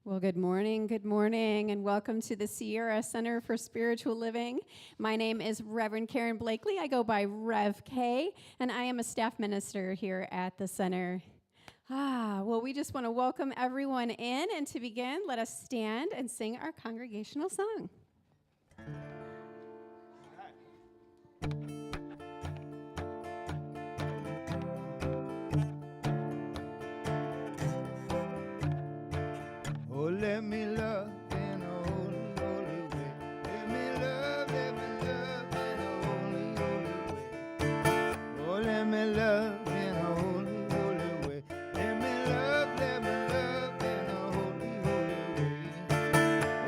Well, good morning, and welcome to the Sierra Center for Spiritual Living. My name is Reverend Karen Blakely. I go by Rev K, and I am a staff minister here at the center. Well, we just want to welcome everyone in, and to begin, let us stand and sing our congregational song. Oh, let me love in a holy, holy way. Let me love in a holy, holy way. Oh, let me love in a holy, holy way. Let me love in a holy, holy way.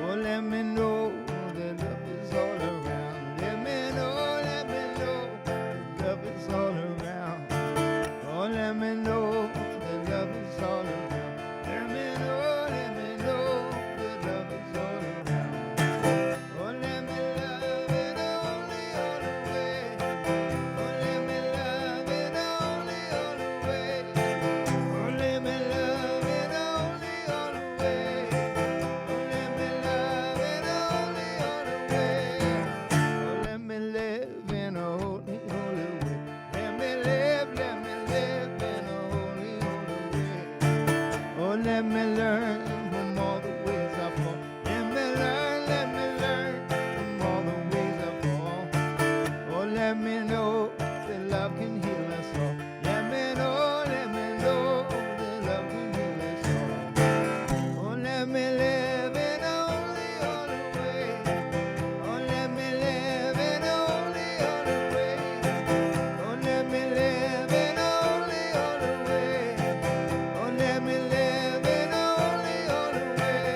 Oh, let me know that love is all around. Let me know that love is all around. Oh, let me know that love is all around. Let me know that love is all around. Oh, let me love in a holy, holy way. Oh, let me love in a holy, holy way. Oh, let me love in a holy, holy way. Oh, let me love in a holy, holy way. Oh, let me live in a holy, holy way. Let me live in a holy, holy way. Oh, let me learn from all the ways I fall. Let me learn from all the ways I fall. Oh, let me know that love can heal us all. Let me know that love can heal us all. Oh, let me live in a holy, holy way. Oh, let me live in a holy, holy way. Oh, let me live in a holy, holy way. Oh, let me live in a holy, holy way.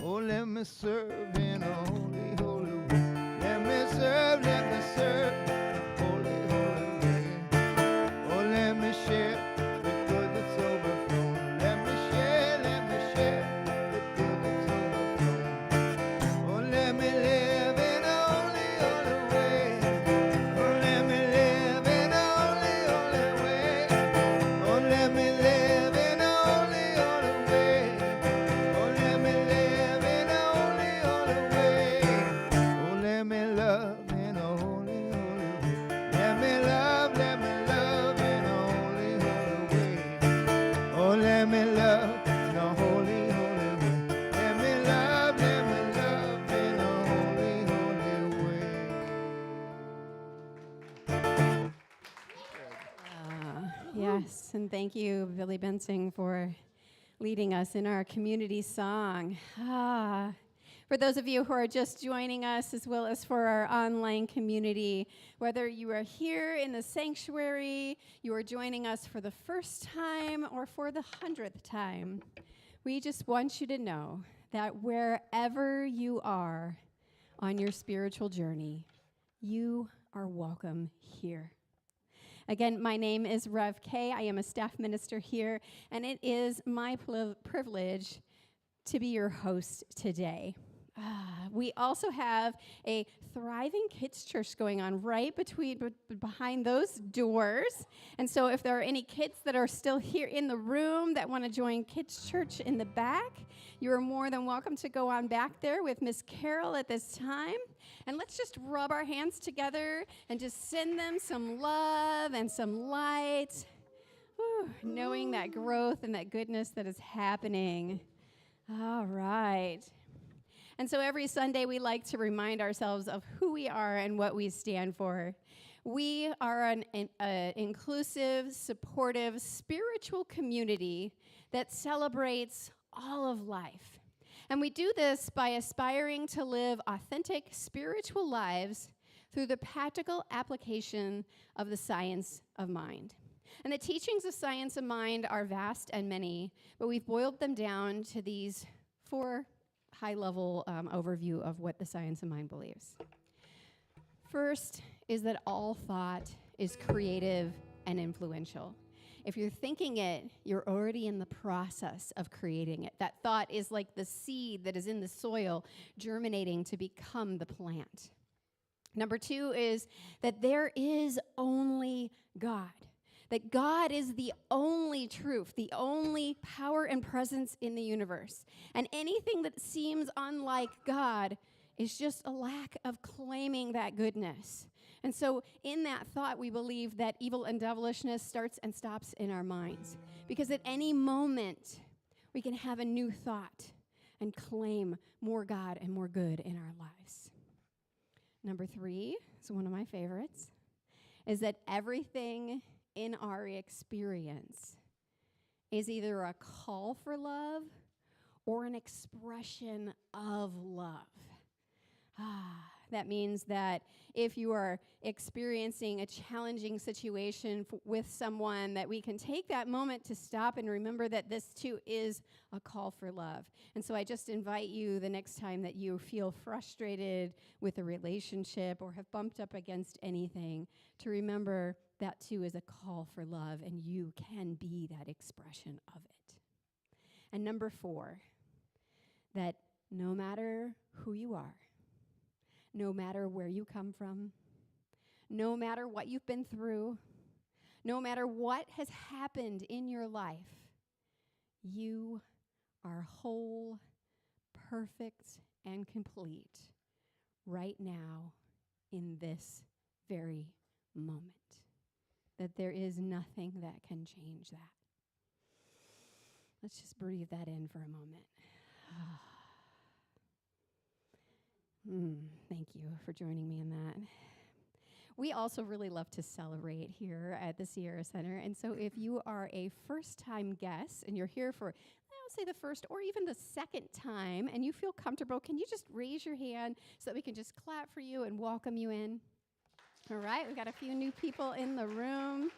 Oh, let me serve in a holy, holy way. Let me serve in a holy, holy way. Oh, let me share the good that's overflown. Let me share the good that's overflown. Oh, let me live in a holy, holy way. Oh, let me live in a holy, holy way. Oh, let me live in a holy, holy way. Oh, let me live in a holy, holy way. Oh, let me love in a holy, holy way. Let me love in a holy, holy way. Oh, let me love in a holy, holy way. Let me love in a holy, holy way. Yes, and thank you, Billy Bensing, for leading us in our community song. For those of you who are just joining us, as well as for our online community, whether you are here in the sanctuary, you are joining us for the first time, or for the 100th time, we just want you to know that wherever you are on your spiritual journey, you are welcome here. Again, my name is Rev K. I am a staff minister here, and it is my privilege to be your host today. We also have a thriving kids church going on right behind those doors. And so if there are any kids that are still here in the room that want to join kids church in the back, you are more than welcome to go on back there with Miss Carol at this time. And let's just rub our hands together and just send them some love and some light, knowing that growth and that goodness that is happening. All right. And so every Sunday, we like to remind ourselves of who we are and what we stand for. We are an inclusive, supportive, spiritual community that celebrates all of life. And we do this by aspiring to live authentic spiritual lives through the practical application of the science of mind. And the teachings of science of mind are vast and many, but we've boiled them down to these 4 high-level overview of what the science of mind believes. First is that all thought is creative and influential. If you're thinking it, you're already in the process of creating it. That thought is like the seed that is in the soil, germinating to become the plant. Number 2 is that there is only God. that God is the only truth, the only power and presence in the universe. And anything that seems unlike God is just a lack of claiming that goodness. And so in that thought, we believe that evil and devilishness starts and stops in our minds. Because at any moment, we can have a new thought and claim more God and more good in our lives. Number 3 is one of my favorites, is that everything in our experience is either a call for love or an expression of love. That means that if you are experiencing a challenging situation with someone, that we can take that moment to stop and remember that this too is a call for love. And so I just invite you the next time that you feel frustrated with a relationship or have bumped up against anything, to remember that too is a call for love, and you can be that expression of it. And number 4, that no matter who you are, no matter where you come from, no matter what you've been through, no matter what has happened in your life, you are whole, perfect, and complete right now in this very moment. That there is nothing that can change that. Let's just breathe that in for a moment. Thank you for joining me in that. We also really love to celebrate here at the Sierra Center. And so if you are a first-time guest and you're here for, I'll say the first or even the second time, and you feel comfortable, can you just raise your hand so that we can just clap for you and welcome you in? All right, we've got a few new people in the room.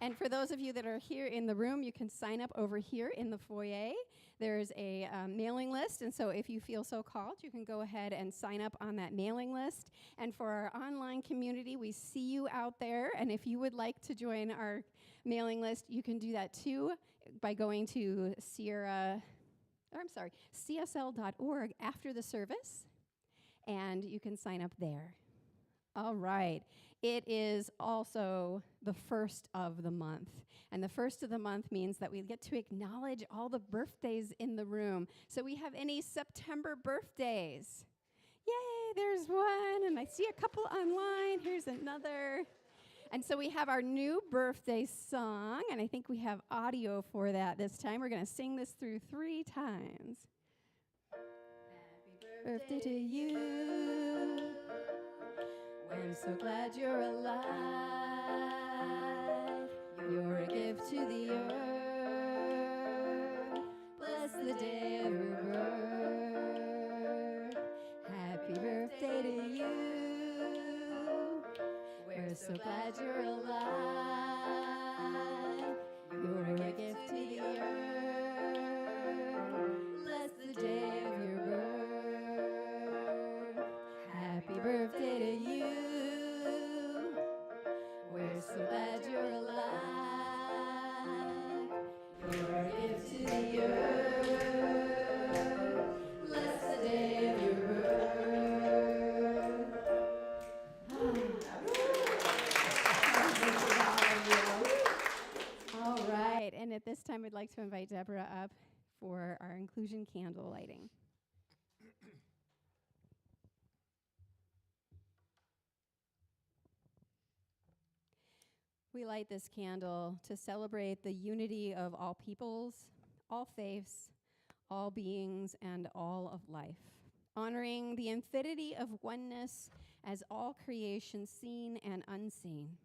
And for those of you that are here in the room, you can sign up over here in the foyer. There's a mailing list, and so if you feel so called, you can go ahead and sign up on that mailing list. And for our online community, we see you out there, and if you would like to join our mailing list, you can do that too by going to CSL.org after the service, and you can sign up there. All right. It is also the first of the month. And the first of the month means that we get to acknowledge all the birthdays in the room. So we have any September birthdays? Yay, there's one. And I see a couple online. Here's another. And so we have our new birthday song. And I think we have audio for that this time. We're going to sing this through 3 times. Happy birthday to you. I'm so glad you're alive. You're a gift to the earth. Bless the day of your birth. Happy birthday to you. We're so glad you're alive. You're a gift to the earth. Bless the day of your birth. Happy birthday to you. We're so glad you're alive. You're a gift to the earth. Bless the day of your birth. All right, and at this time, I'd like to invite Deborah up for our inclusion candle lighting. We light this candle to celebrate the unity of all peoples, all faiths, all beings, and all of life, honoring the infinity of oneness as all creation seen and unseen.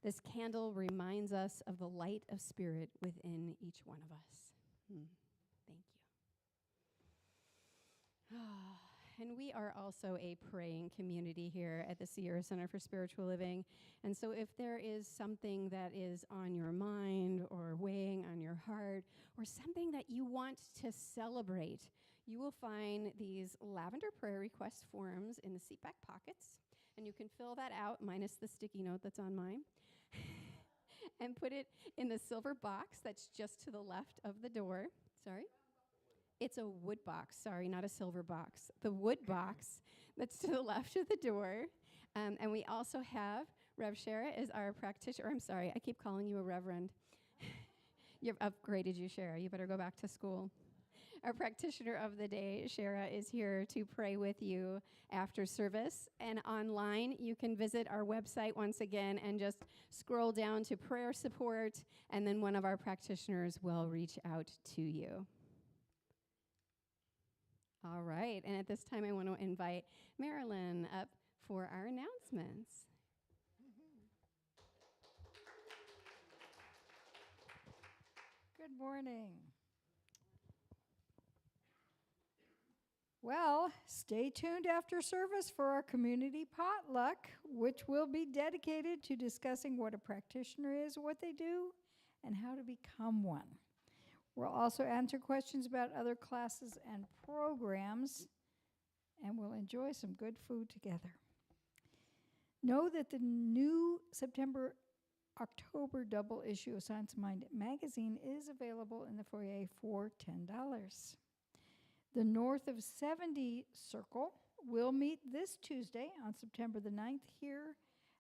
This candle reminds us of the light of spirit within each one of us. Thank you. And we are also a praying community here at the Sierra Center for Spiritual Living. And so if there is something that is on your mind or weighing on your heart or something that you want to celebrate, you will find these lavender prayer request forms in the seat back pockets. And you can fill that out, minus the sticky note that's on mine, and put it in the silver box that's just to the left of the door. Sorry? It's a wood box. Sorry, not a silver box. The wood box that's to the left of the door. And we also have Rev Shara is our practitioner. I'm sorry, I keep calling you a reverend. You've upgraded you, Shara. You better go back to school. Our practitioner of the day, Shara, is here to pray with you after service. And online, you can visit our website once again and just scroll down to prayer support, and then one of our practitioners will reach out to you. All right, and at this time, I want to invite Marilyn up for our announcements. Good morning. Well, stay tuned after service for our community potluck, which will be dedicated to discussing what a practitioner is, what they do, and how to become one. We'll also answer questions about other classes and programs, and we'll enjoy some good food together. Know that the new October double issue of Science of Mind magazine is available in the foyer for $10. The North of 70 Circle will meet this Tuesday on September the 9th here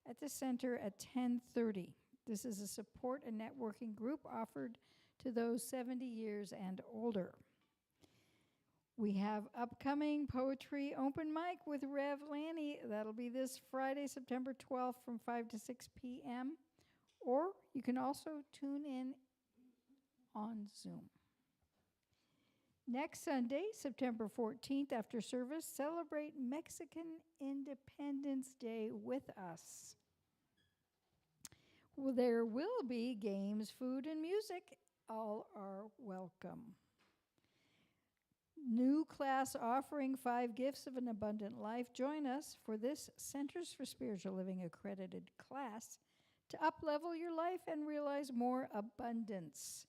at the center at 10:30. This is a support and networking group offered to those 70 years and older. We have upcoming poetry open mic with Rev Lanny. That'll be this Friday, September 12th from 5 to 6 p.m. Or you can also tune in on Zoom. Next Sunday, September 14th, after service, celebrate Mexican Independence Day with us. Well, there will be games, food, and music. All are welcome. New class offering 5 Gifts of an Abundant Life. Join us for this Centers for Spiritual Living accredited class to uplevel your life and realize more abundance.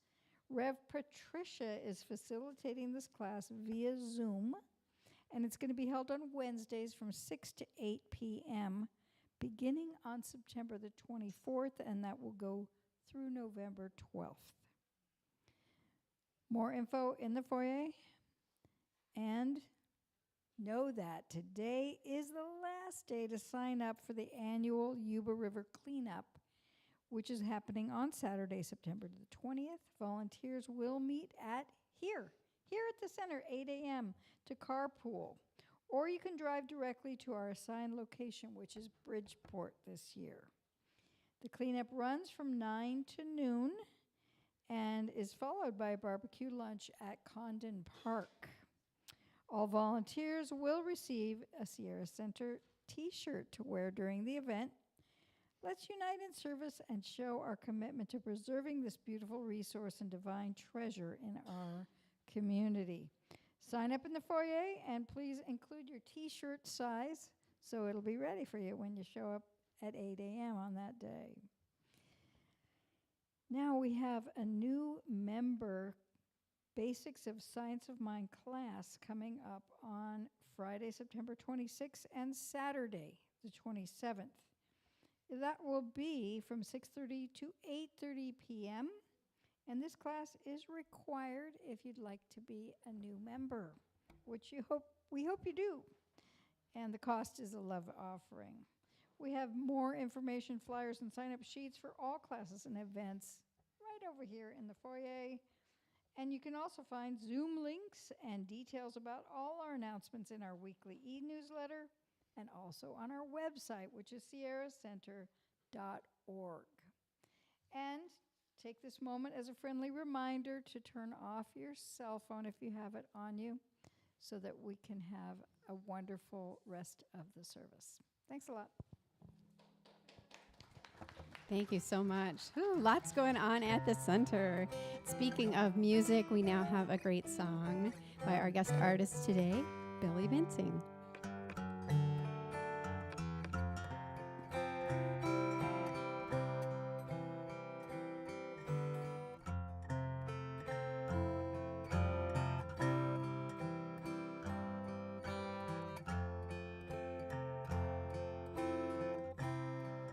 Rev Patricia is facilitating this class via Zoom, and it's going to be held on Wednesdays from 6 to 8 p.m., beginning on September the 24th, and that will go through November 12th. More info in the foyer. And know that today is the last day to sign up for the annual Yuba River Cleanup, which is happening on Saturday, September the 20th. Volunteers will meet at here at the center, 8 a.m. to carpool. Or you can drive directly to our assigned location, which is Bridgeport this year. The cleanup runs from 9 to noon and is followed by a barbecue lunch at Condon Park. All volunteers will receive a Sierra Center t-shirt to wear during the event. Let's unite in service and show our commitment to preserving this beautiful resource and divine treasure in our community. Sign up in the foyer and please include your t-shirt size so it'll be ready for you when you show up at 8 a.m. on that day. Now we have a new member Basics of Science of Mind class coming up on Friday, September 26th and Saturday, the 27th. That will be from 6:30 to 8:30 p.m. And this class is required if you'd like to be a new member, which we hope you do. And the cost is a love offering. We have more information, flyers, and sign-up sheets for all classes and events right over here in the foyer. And you can also find Zoom links and details about all our announcements in our weekly e-newsletter and also on our website, which is sierracenter.org. And take this moment as a friendly reminder to turn off your cell phone if you have it on you so that we can have a wonderful rest of the service. Thanks a lot. Thank you so much. Ooh, lots going on at the center. Speaking of music, we now have a great song by our guest artist today, Billy Bensing.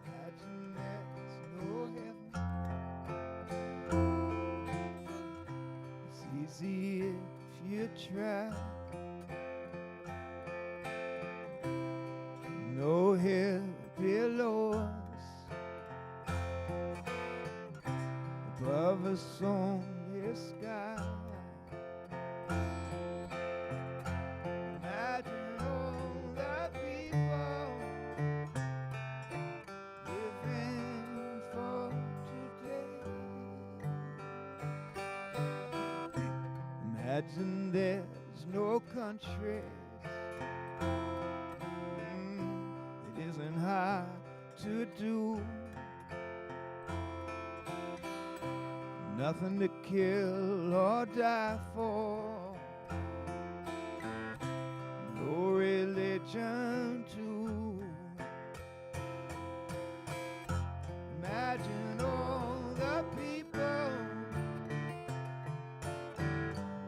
Imagine there's no heaven. It's easy if you try. No hell below us. of a sunny sky. Imagine all the people living for today. Imagine there's no countries. It isn't hard to do. Nothing to kill or die for. No religion too. Imagine all the people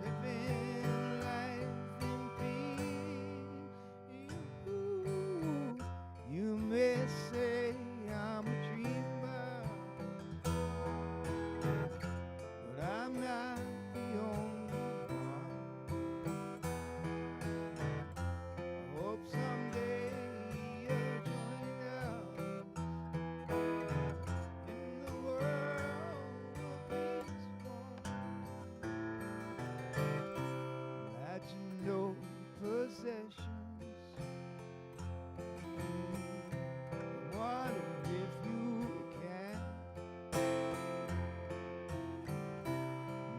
living life in peace. You may say I'm a dreamer, but I'm not the only one. I hope someday you'll join us in the world of peaceful. Imagine no possessions. I wonder if you can.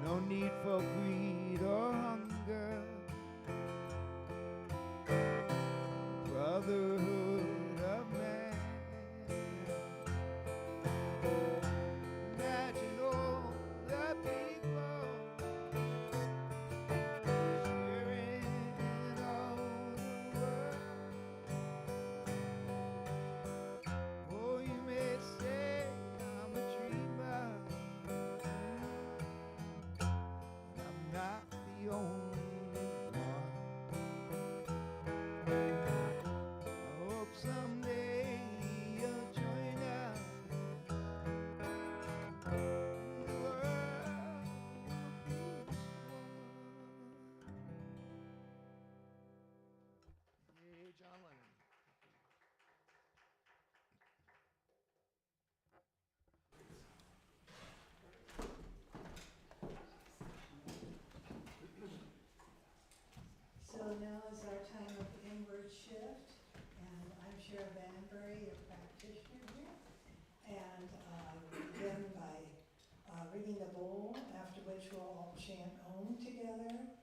No need for greed or hunger. Brotherhood of man. Imagine all the people sharing all the world. Oh, you may say I'm a dreamer, but I'm not the only one. I hope someday you'll join us in the world of peaceful. Yay, John Lennon. So now is our time of inward shift, and I'm Cheryl Banbury, a practitioner here. And we begin by ringing the bowl, after which we'll all chant Om together.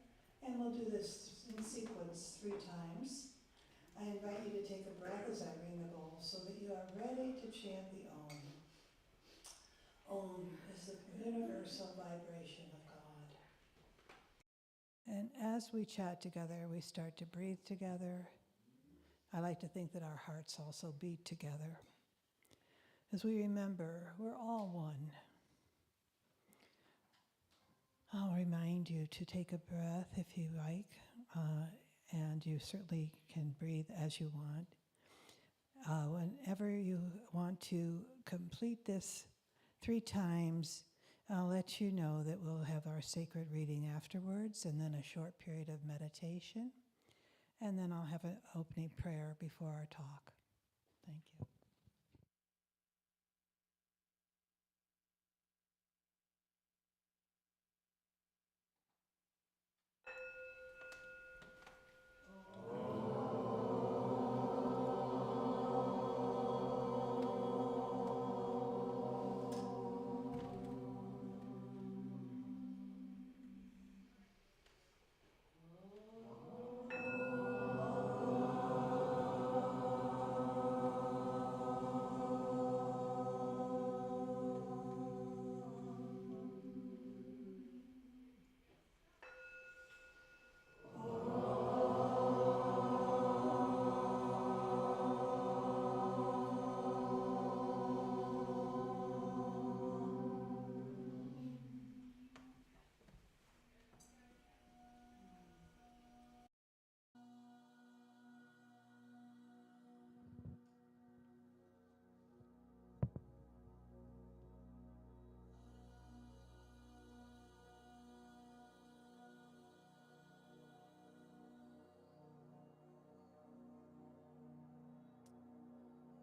And we'll do this in sequence 3 times. I invite you to take a breath as I ring the bowl so that you are ready to chant the Om. Om is the universal vibration of God. And as we chat together, we start to breathe together. I like to think that our hearts also beat together. As we remember, we're all one. I'll remind you to take a breath if you like, and you certainly can breathe as you want. Whenever you want to complete this 3 times, I'll let you know that we'll have our sacred reading afterwards, and then a short period of meditation, and then I'll have an opening prayer before our talk. Thank you.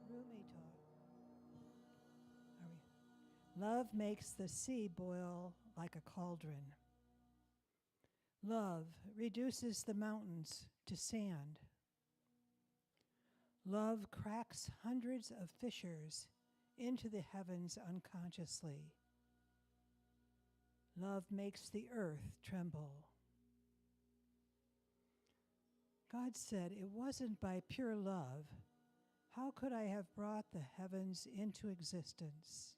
Rumi taught. Are we? Love makes the sea boil like a cauldron. Love reduces the mountains to sand. Love cracks hundreds of fissures into the heavens unconsciously. Love makes the earth tremble. God said, "It wasn't by pure love. How could I have brought the heavens into existence?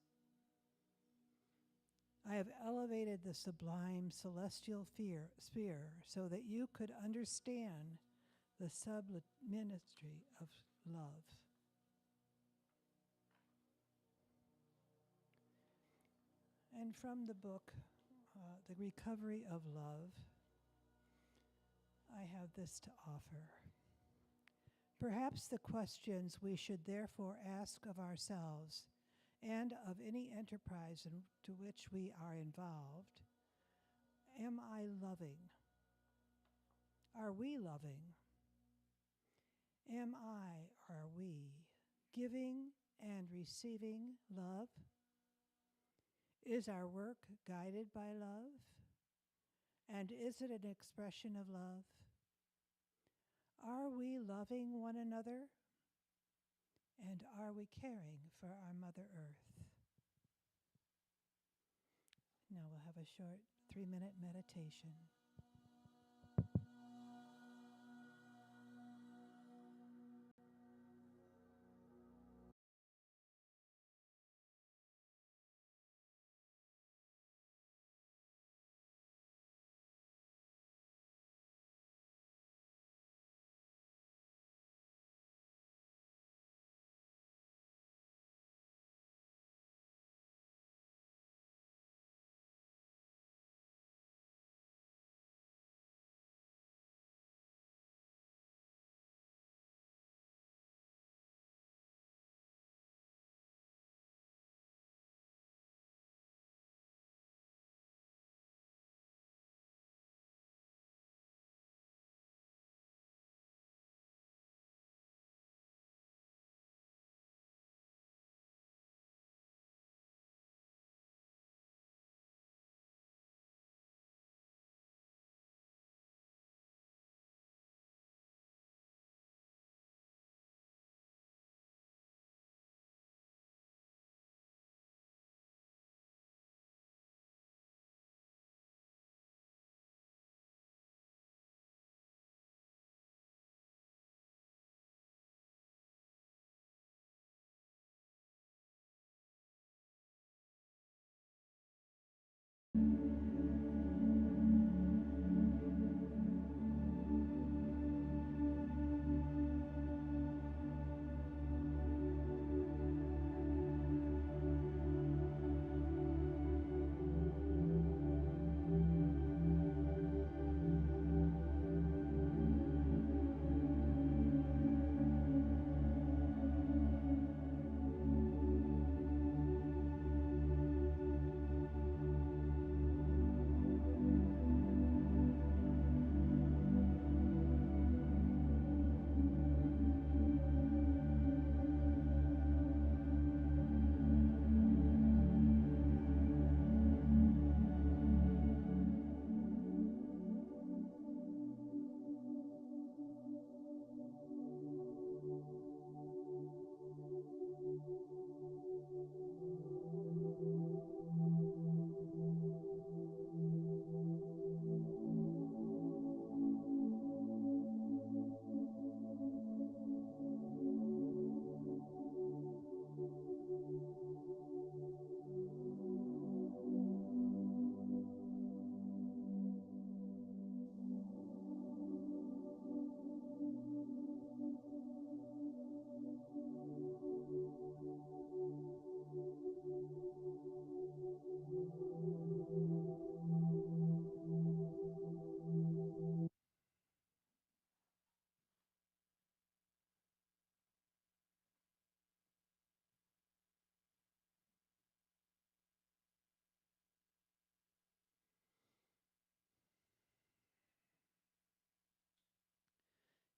I have elevated the sublime celestial sphere so that you could understand the sublimity of love." And from the book, The Recovery of Love, I have this to offer. Perhaps the questions we should therefore ask of ourselves and of any enterprise into which we are involved: am I loving? Are we loving? Are we giving and receiving love? Is our work guided by love? And is it an expression of love? Are we loving one another? And are we caring for our Mother Earth? Now we'll have a short 3-minute meditation.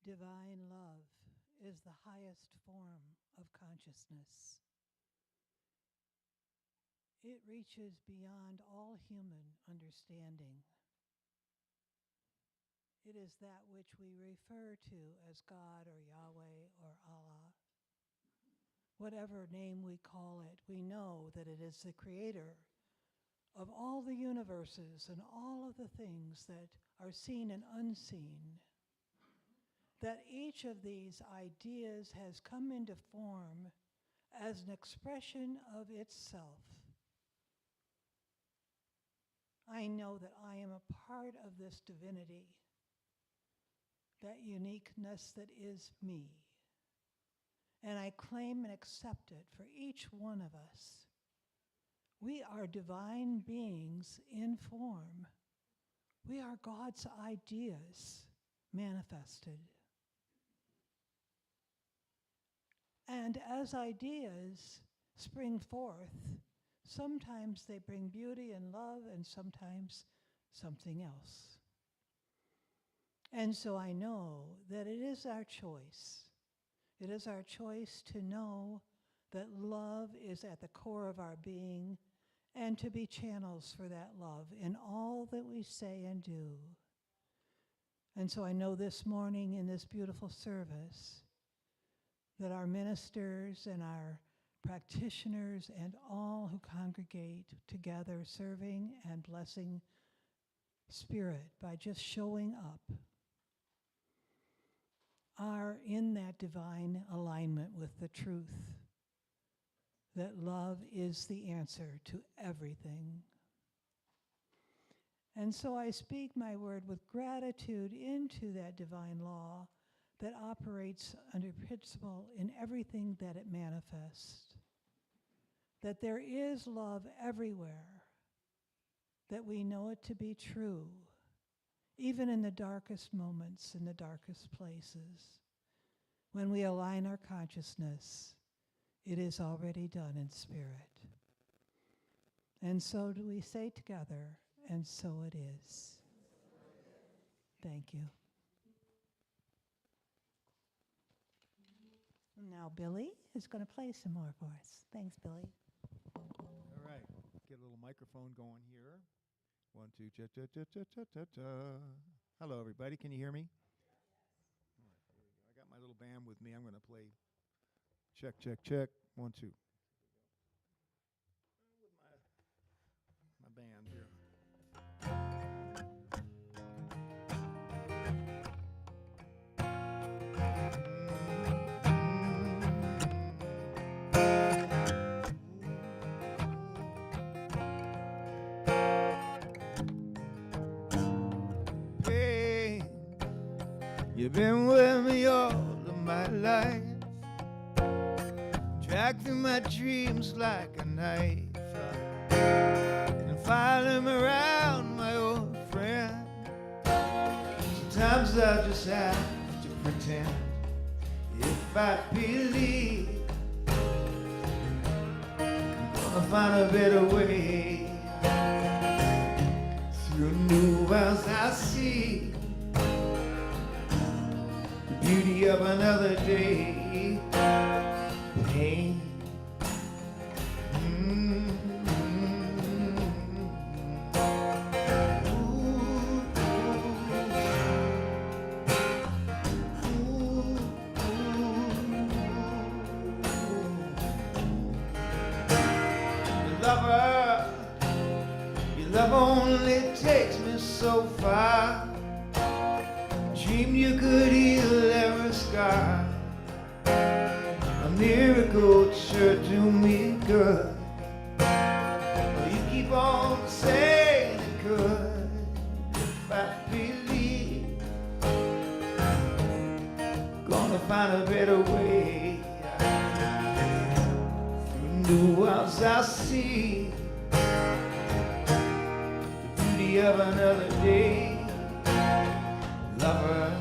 Divine love is the highest form of consciousness. It reaches beyond all human understanding. It is that which we refer to as God or Yahweh or Allah. Whatever name we call it, we know that it is the creator of all the universes and all of the things that are seen and unseen. That each of these ideas has come into form as an expression of itself. I know that I am a part of this divinity, that uniqueness that is me. And I claim and accept it for each one of us. We are divine beings in form. We are God's ideas manifested. And as ideas spring forth, sometimes they bring beauty and love, and sometimes something else. And so I know that it is our choice. It is our choice to know that love is at the core of our being and to be channels for that love in all that we say and do. And so I know this morning in this beautiful service that our ministers and our practitioners and all who congregate together serving and blessing Spirit by just showing up are in that divine alignment with the truth that love is the answer to everything. And so I speak my word with gratitude into that divine law that operates under principle in everything that it manifests. That there is love everywhere, that we know it to be true, even in the darkest moments, in the darkest places. When we align our consciousness, it is already done in spirit. And so do we say together, and so it is. Thank you. Now Billy is going to play some more for us. Thanks, Billy. All right, get a little microphone going here. 1, 2, cha cha cha cha cha cha cha. Hello, everybody. Can you hear me? All right, here we go. I got my little band with me. I'm going to play. Check, check, check. 1, 2. With my band here. Hey, you've been with me all of my life. Drag through my dreams like a knife, and filing around my old friend. Sometimes I just have to pretend if I believe I'm gonna find a better way. Through new wells I see the beauty of another day. Pain. Lover, your love only takes me so far. Dreamed you could heal every scar. A miracle sure do me good. Well, you keep on saying it could. If I believe, gonna find a better way. Through new worlds I see the beauty of another day. Lover.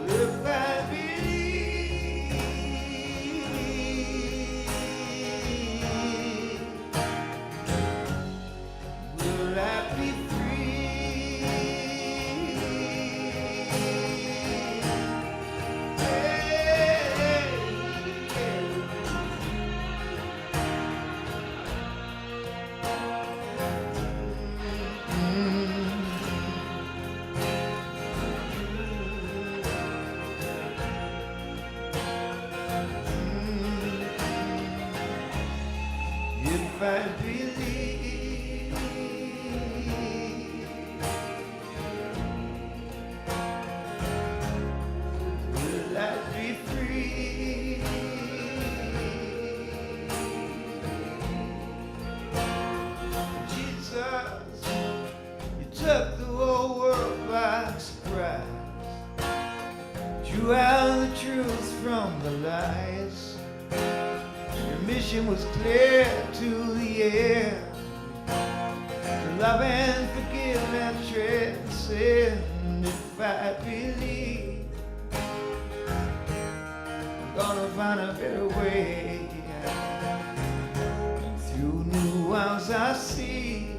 If I believe I believe, will I be free? Jesus, you took the whole world by surprise. Drew out the truth from the lies. Your mission was clear to the end. To love and forgive and transcend. If I believe, I'm gonna find a better way. And through new eyes I see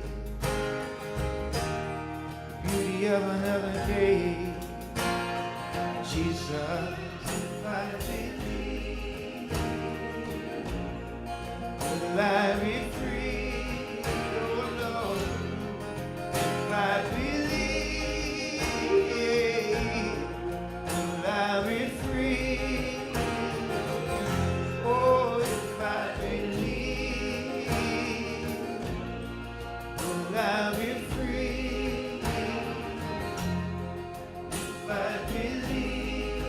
the beauty of another day. Jesus, if I believe, will I be free? Oh Lord, if I believe, will I be free? Oh, if I believe, will I be free? If I believe,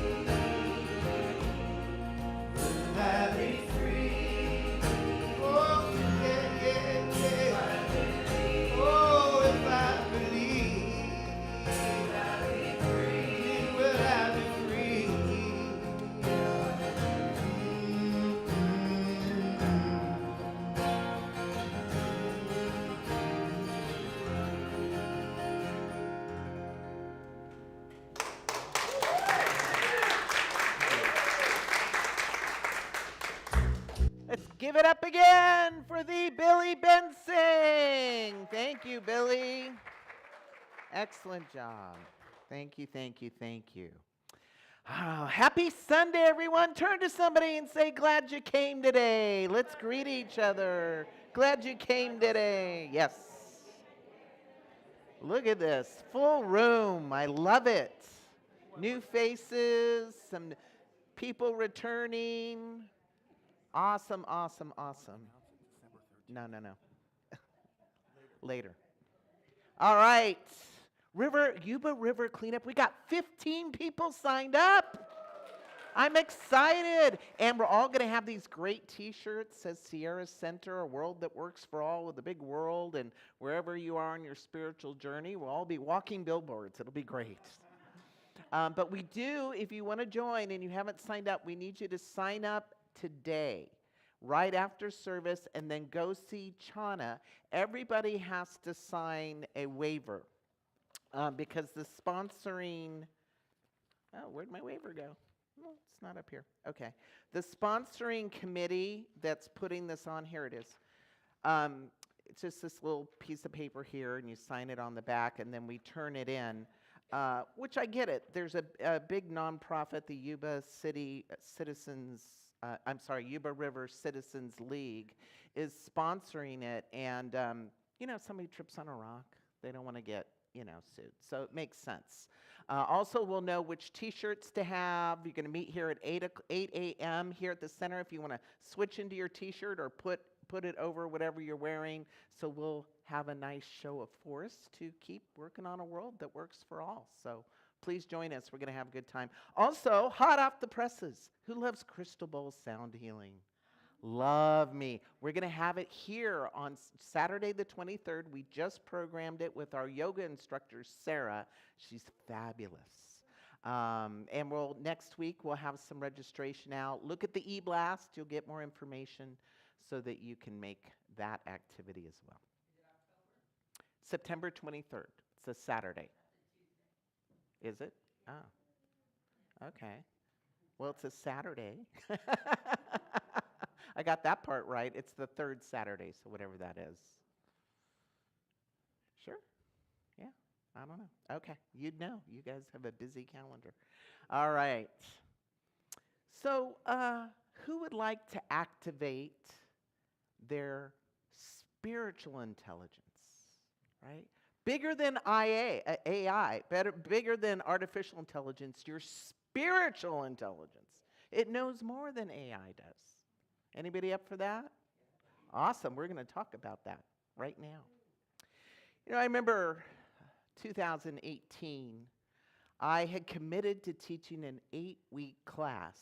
Let's give it up again for the Billy Bensing. Thank you, Billy. Excellent job. Thank you, thank you, thank you. Happy Sunday, everyone. Turn to somebody and say, glad you came today. Let's greet each other. Glad you came today. Yes. Look at this. Full room. I love it. New faces, some people returning. Awesome, awesome, awesome. No. Later. All right. Yuba River cleanup. We got 15 people signed up. I'm excited. And we're all going to have these great t-shirts. Says Sierra Center, a world that works for all, with a big world. And wherever you are on your spiritual journey, we'll all be walking billboards. It'll be great. But we do, if you want to join and you haven't signed up, we need you to sign up today, right after service, and then go see Chana. Everybody has to sign a waiver because the sponsoring, oh, where'd my waiver go? Well, it's not up here. Okay. The sponsoring committee that's putting this on, here it is. It's just this little piece of paper here, and you sign it on the back, and then we turn it in. Which I get it. There's a big nonprofit, the Yuba Yuba River Citizens League is sponsoring it. And, if somebody trips on a rock, they don't want to get, sued. So it makes sense. Also, we'll know which t-shirts to have. You're going to meet here at 8 a.m. here at the center if you want to switch into your t-shirt or put it over whatever you're wearing. So we'll have a nice show of force to keep working on a world that works for all. So please join us. We're going to have a good time. Also, hot off the presses, who loves Crystal Bowl sound healing? Love me. We're going to have it here on Saturday the 23rd. We just programmed it with our yoga instructor, Sarah. She's fabulous. And next week, we'll have some registration out. Look at the e-blast. You'll get more information so that you can make that activity as well. September 23rd. It's a Saturday. Is it? Oh. Okay. Well, it's a Saturday. I got that part right. It's the third Saturday, so whatever that is. Sure? Yeah, I don't know. Okay, you'd know. You guys have a busy calendar. All right. So who would like to activate their spiritual intelligence, right? Bigger than AI, bigger than artificial intelligence, your spiritual intelligence. It knows more than AI does. Anybody up for that? Awesome. We're going to talk about that right now. You know, I remember 2018, I had committed to teaching an 8-week class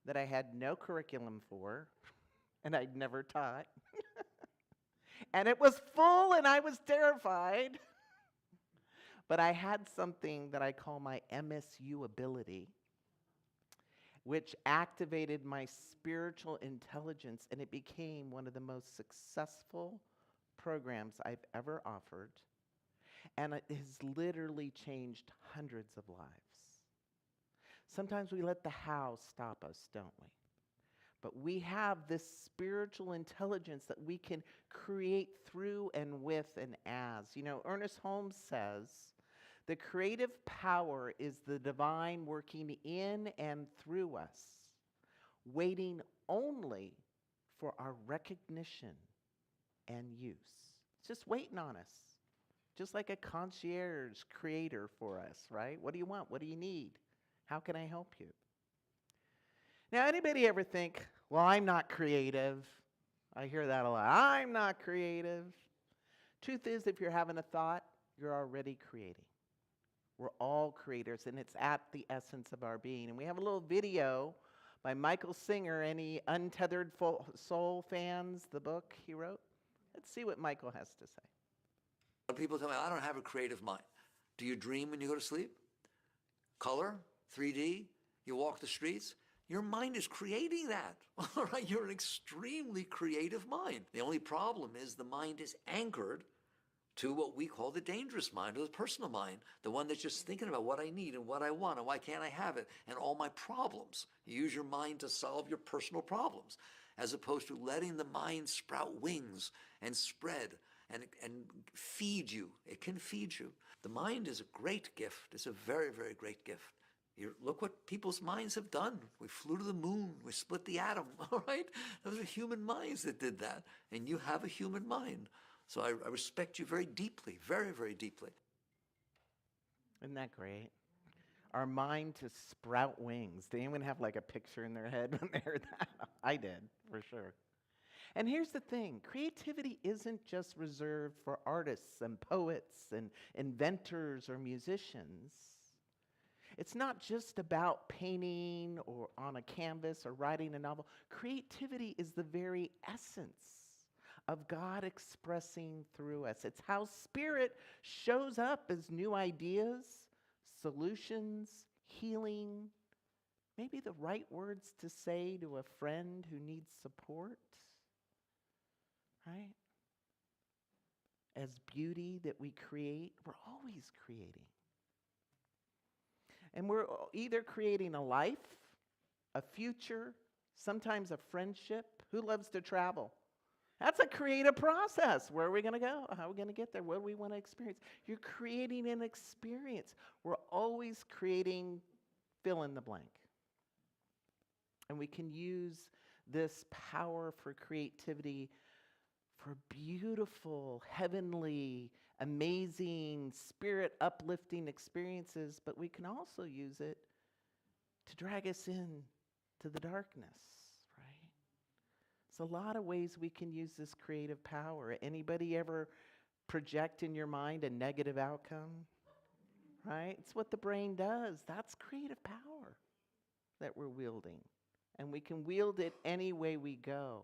that I had no curriculum for and I'd never taught. And it was full and I was terrified. But I had something that I call my MSU ability, which activated my spiritual intelligence, and it became one of the most successful programs I've ever offered. And it has literally changed hundreds of lives. Sometimes we let the how stop us, don't we? But we have this spiritual intelligence that we can create through and with and as. You know, Ernest Holmes says, the creative power is the divine working in and through us, waiting only for our recognition and use. It's just waiting on us, just like a concierge creator for us, right? What do you want? What do you need? How can I help you? Now, anybody ever think, well, I'm not creative? I hear that a lot. I'm not creative. Truth is, if you're having a thought, you're already creating. We're all creators, and it's at the essence of our being. And we have a little video by Michael Singer. Any Untethered Soul fans, the book he wrote? Let's see what Michael has to say. People tell me, I don't have a creative mind. Do you dream when you go to sleep? Color? 3D? You walk the streets? Your mind is creating that. All right, you're an extremely creative mind. The only problem is the mind is anchored to what we call the dangerous mind or the personal mind, the one that's just thinking about what I need and what I want and why can't I have it and all my problems. You use your mind to solve your personal problems as opposed to letting the mind sprout wings and spread and feed you. It can feed you. The mind is a great gift. It's a very, very great gift. Look what people's minds have done. We flew to the moon. We split the atom, all right? Those are human minds that did that. And you have a human mind. So I respect you very deeply, very, very deeply. Isn't that great? Our mind to sprout wings. Did anyone have like a picture in their head when they heard that? I did, for sure. And here's the thing. Creativity isn't just reserved for artists and poets and inventors or musicians. It's not just about painting or on a canvas or writing a novel. Creativity is the very essence of God expressing through us. It's how Spirit shows up as new ideas, solutions, healing, maybe the right words to say to a friend who needs support, right? As beauty that we create, we're always creating. And we're either creating a life, a future, sometimes a friendship. Who loves to travel? That's a creative process. Where are we going to go? How are we going to get there? What do we want to experience? You're creating an experience. We're always creating fill in the blank. And we can use this power for creativity for beautiful, heavenly, amazing, spirit uplifting experiences, but we can also use it to drag us in to the darkness. There's a lot of ways we can use this creative power. Anybody ever project in your mind a negative outcome? Right? It's what the brain does. That's creative power that we're wielding. And we can wield it any way we go.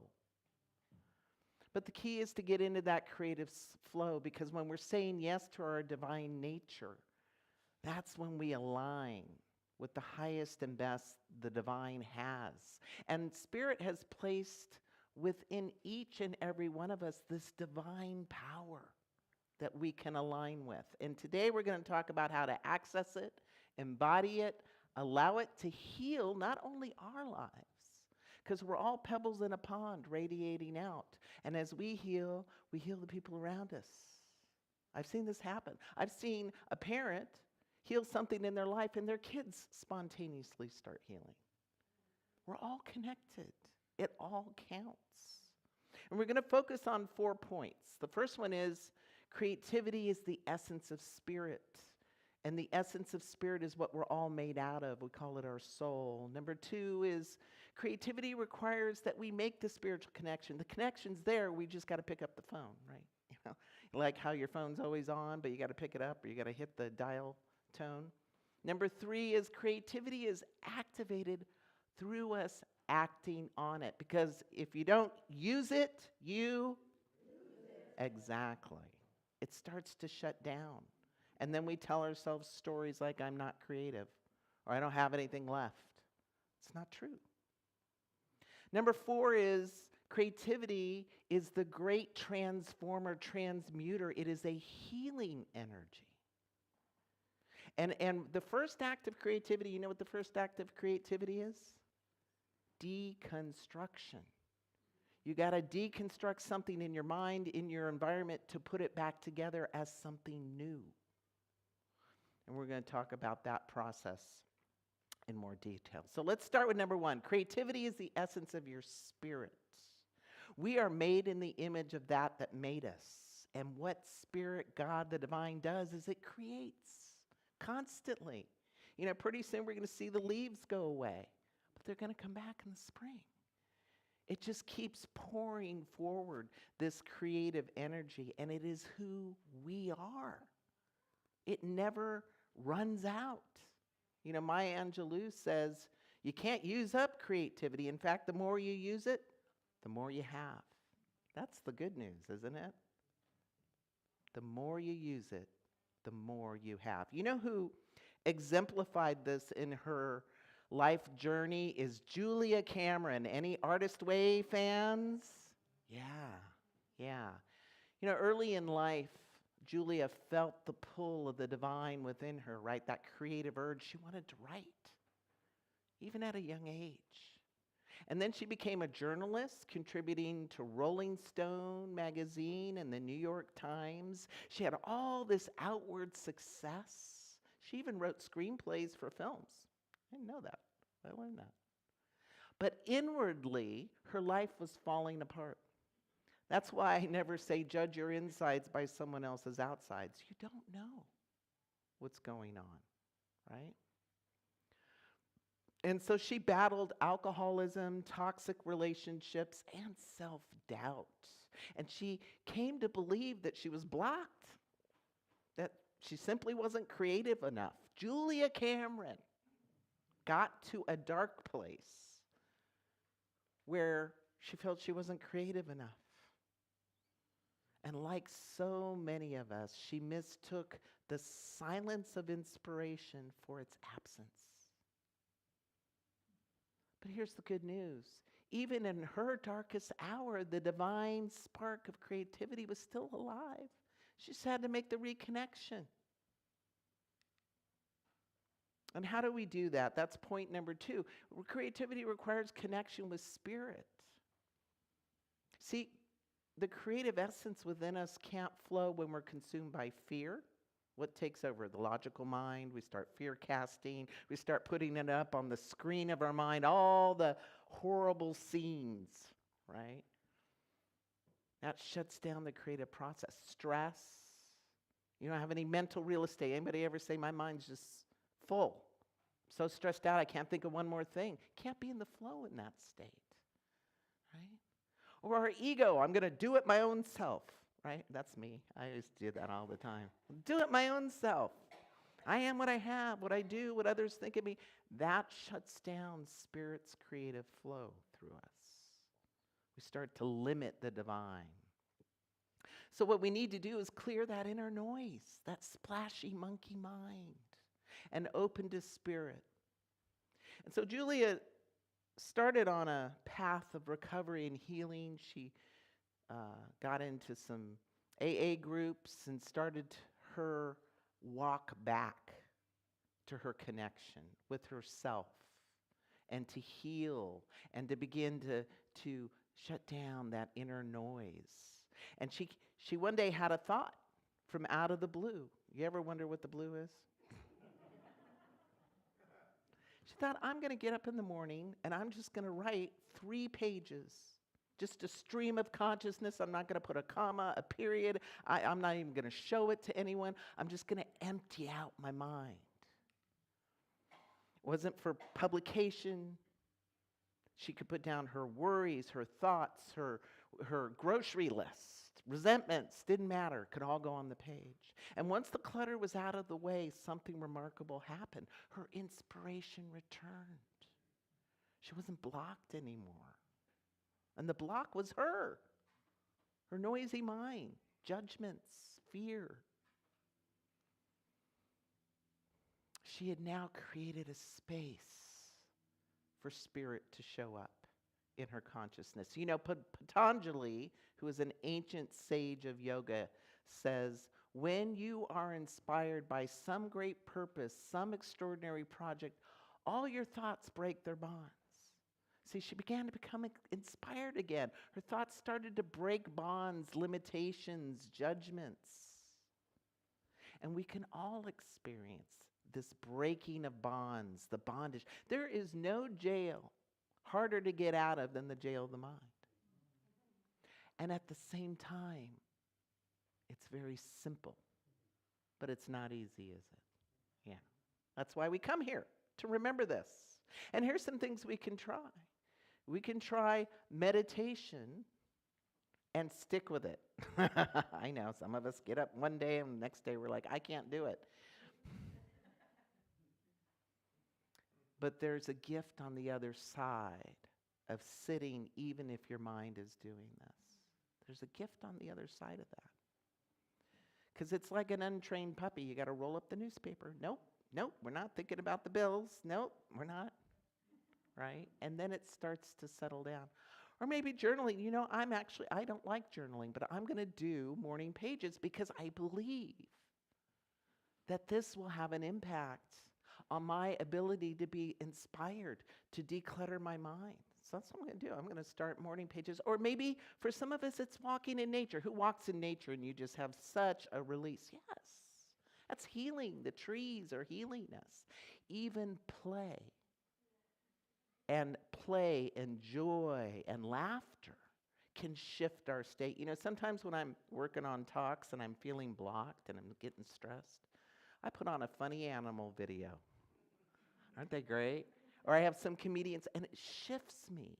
But the key is to get into that creative flow, because when we're saying yes to our divine nature, that's when we align with the highest and best the divine has. And Spirit has placed within each and every one of us this divine power that we can align with. And today we're going to talk about how to access it, embody it, allow it to heal not only our lives, because we're all pebbles in a pond radiating out. And as we heal the people around us. I've seen this happen. I've seen a parent heal something in their life and their kids spontaneously start healing. We're all connected. It all counts. And we're going to focus on 4 points. The first one is creativity is the essence of spirit. And the essence of spirit is what we're all made out of. We call it our soul. Number 2 is Creativity requires that we make the spiritual connection. The connection's there, we just got to pick up the phone, right? You know, like how your phone's always on, but you got to pick it up or you got to hit the dial tone. Number 3 is creativity is activated through us acting on it. Because if you don't use it, you exactly. It starts to shut down. And then we tell ourselves stories like, I'm not creative, or I don't have anything left. It's not true. Number 4 is creativity is the great transformer, transmuter. It is a healing energy. And the first act of creativity, you know what the first act of creativity is? Deconstruction. You got to deconstruct something in your mind, in your environment, to put it back together as something new. And we're going to talk about that process in more detail. So let's start with number 1. Creativity is the essence of your spirit. We are made in the image of that made us. And what spirit, God, the divine, does is it creates constantly. You know, pretty soon we're going to see the leaves go away, but they're going to come back in the spring. It just keeps pouring forward this creative energy, and it is who we are. It never runs out. You know, Maya Angelou says, you can't use up creativity. In fact, the more you use it, the more you have. That's the good news, isn't it? The more you use it, the more you have. You know who exemplified this in her life journey is Julia Cameron. Any Artist Way fans? Yeah. You know, early in life, Julia felt the pull of the divine within her, right? That creative urge. She wanted to write, even at a young age. And then she became a journalist, contributing to Rolling Stone magazine and the New York Times. She had all this outward success. She even wrote screenplays for films. I didn't know that. I learned that. But inwardly, her life was falling apart. That's why I never say judge your insides by someone else's outsides. You don't know what's going on, right? And so she battled alcoholism, toxic relationships, and self-doubt. And she came to believe that she was blocked, that she simply wasn't creative enough. Julia Cameron got to a dark place where she felt she wasn't creative enough. And like so many of us, she mistook the silence of inspiration for its absence. But here's the good news. Even in her darkest hour, the divine spark of creativity was still alive. She just had to make the reconnection. And how do we do that? That's point number 2. Creativity requires connection with spirit. See, the creative essence within us can't flow when we're consumed by fear. What takes over? The logical mind. We start fear casting. We start putting it up on the screen of our mind, all the horrible scenes, right? That shuts down the creative process. Stress. You don't have any mental real estate. Anybody ever say, my mind's just full? I'm so stressed out, I can't think of one more thing. Can't be in the flow in that state, right? Or our ego, I'm going to do it my own self, right? That's me. I used to do that all the time. Do it my own self. I am what I have, what I do, what others think of me. That shuts down Spirit's creative flow through us. We start to limit the divine. So what we need to do is clear that inner noise, that splashy monkey mind, and open to Spirit. And so Julia started on a path of recovery and healing. She got into some AA groups and started her walk back to her connection with herself and to heal and to begin to shut down that inner noise. And she one day had a thought from out of the blue. You ever wonder what the blue is? She thought, I'm going to get up in the morning and I'm just going to write 3 pages. Just a stream of consciousness. I'm not going to put a comma, a period. I'm not even going to show it to anyone. I'm just going to empty out my mind. It wasn't for publication. She could put down her worries, her thoughts, her grocery list, resentments, didn't matter, could all go on the page. And once the clutter was out of the way, something remarkable happened. Her inspiration returned. She wasn't blocked anymore. And the block was her noisy mind, judgments, fear. She had now created a space for spirit to show up in her consciousness. You know, Patanjali, who is an ancient sage of yoga, says, when you are inspired by some great purpose, some extraordinary project, all your thoughts break their bonds. See, she began to become inspired again. Her thoughts started to break bonds, limitations, judgments. And we can all experience this breaking of bonds, the bondage. There is no jail harder to get out of than the jail of the mind. And at the same time, it's very simple, but it's not easy, is it? Yeah. That's why we come here, to remember this. And here's some things we can try. We can try meditation and stick with it. I know, some of us get up one day and the next day we're like, I can't do it. But there's a gift on the other side of sitting even if your mind is doing this. There's a gift on the other side of that. Because it's like an untrained puppy. You got to roll up the newspaper. Nope, we're not thinking about the bills. Nope, we're not. Right? And then it starts to settle down. Or maybe journaling. You know, I don't like journaling, but I'm going to do morning pages because I believe that this will have an impact on my ability to be inspired, to declutter my mind. So that's what I'm going to do. I'm going to start morning pages. Or maybe for some of us, it's walking in nature. Who walks in nature and you just have such a release? Yes. That's healing. The trees are healing us. Even play and joy and laughter can shift our state. You know, sometimes when I'm working on talks and I'm feeling blocked and I'm getting stressed, I put on a funny animal video. Aren't they great? Or I have some comedians, and it shifts me.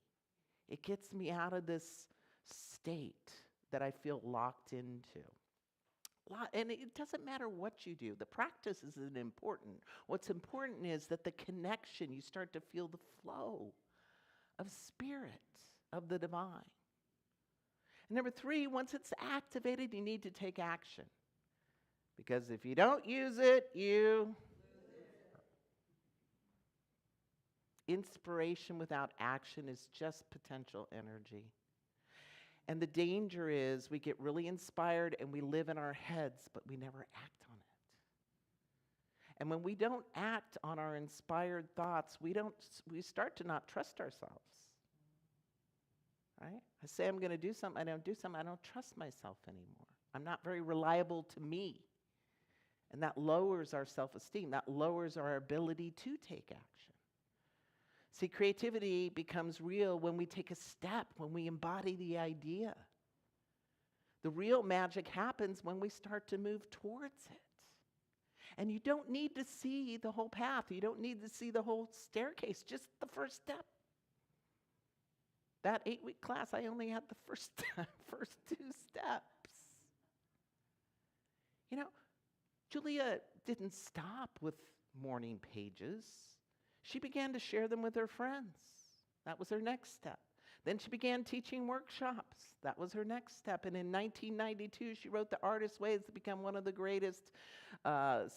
It gets me out of this state that I feel locked into. And it doesn't matter what you do. The practice isn't important. What's important is that the connection, you start to feel the flow of spirit, of the divine. And number 3, once it's activated, you need to take action. Because if you don't use it, you... Inspiration without action is just potential energy. And the danger is we get really inspired and we live in our heads, but we never act on it. And when we don't act on our inspired thoughts, we start to not trust ourselves. Right? I say I'm going to do something, I don't do something, I don't trust myself anymore. I'm not very reliable to me. And that lowers our self-esteem. That lowers our ability to take action. See, creativity becomes real when we take a step, when we embody the idea. The real magic happens when we start to move towards it. And you don't need to see the whole path. You don't need to see the whole staircase, just the first step. That 8-week class, I only had the first 2 steps. You know, Julia didn't stop with morning pages. She began to share them with her friends. That was her next step. Then she began teaching workshops. That was her next step. And in 1992, she wrote The Artist's Way to become one of the greatest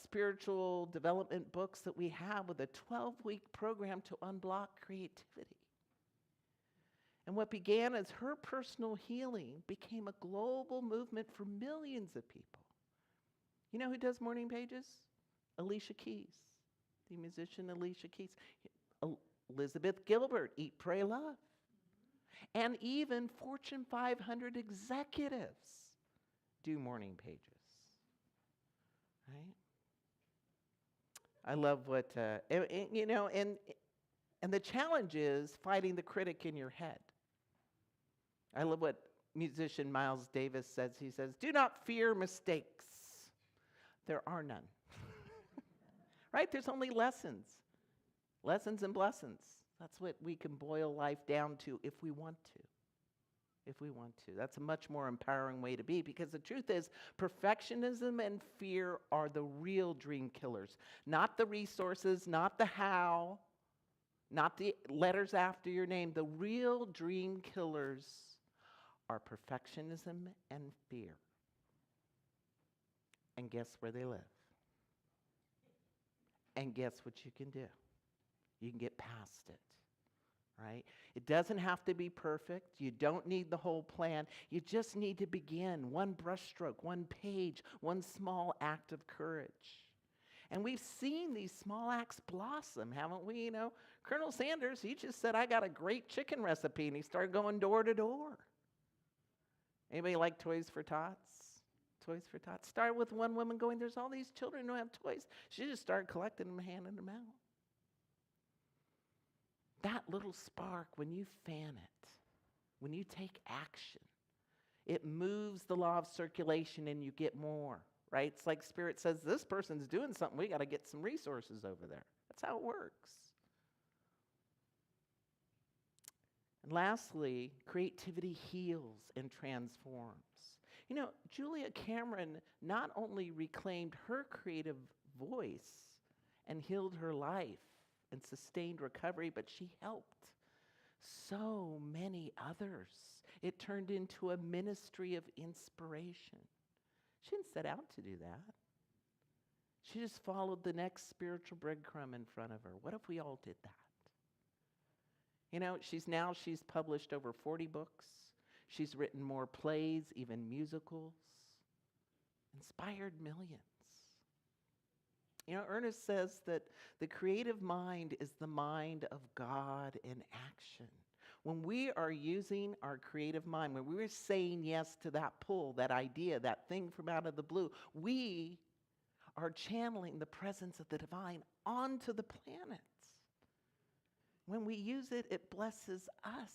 spiritual development books that we have, with a 12-week program to unblock creativity. And what began as her personal healing became a global movement for millions of people. You know who does morning pages? Alicia Keys. The musician Alicia Keys, Elizabeth Gilbert, Eat, Pray, Love. And even Fortune 500 executives do morning pages. Right? I love what, you know, and the challenge is fighting the critic in your head. I love what musician Miles Davis says. He says, do not fear mistakes. There are none. Right? There's only lessons and blessings. That's what we can boil life down to if we want to. If we want to. That's a much more empowering way to be, because the truth is, perfectionism and fear are the real dream killers. Not the resources, not the how, not the letters after your name. The real dream killers are perfectionism and fear. And guess where they live? And guess what you can do? You can get past it, right? It doesn't have to be perfect. You don't need the whole plan. You just need to begin. One brushstroke, one page, one small act of courage. And we've seen these small acts blossom, haven't we? You know, Colonel Sanders, he just said, I got a great chicken recipe, and he started going door to door. Anybody like Toys for Tots? Toys for Tots. Started with one woman going, there's all these children who have toys. She just started collecting them and handing them out. That little spark, when you fan it, when you take action, it moves the law of circulation and you get more, right? It's like Spirit says, this person's doing something, we got to get some resources over there. That's how it works. And lastly, creativity heals and transforms. You know, Julia Cameron not only reclaimed her creative voice and healed her life and sustained recovery, but she helped so many others. It turned into a ministry of inspiration. She didn't set out to do that. She just followed the next spiritual breadcrumb in front of her. What if we all did that? You know, she's published over 40 books. She's written more plays, even musicals, inspired millions. You know, Ernest says that the creative mind is the mind of God in action. When we are using our creative mind, when we're saying yes to that pull, that idea, that thing from out of the blue, we are channeling the presence of the divine onto the planet. When we use it, it blesses us.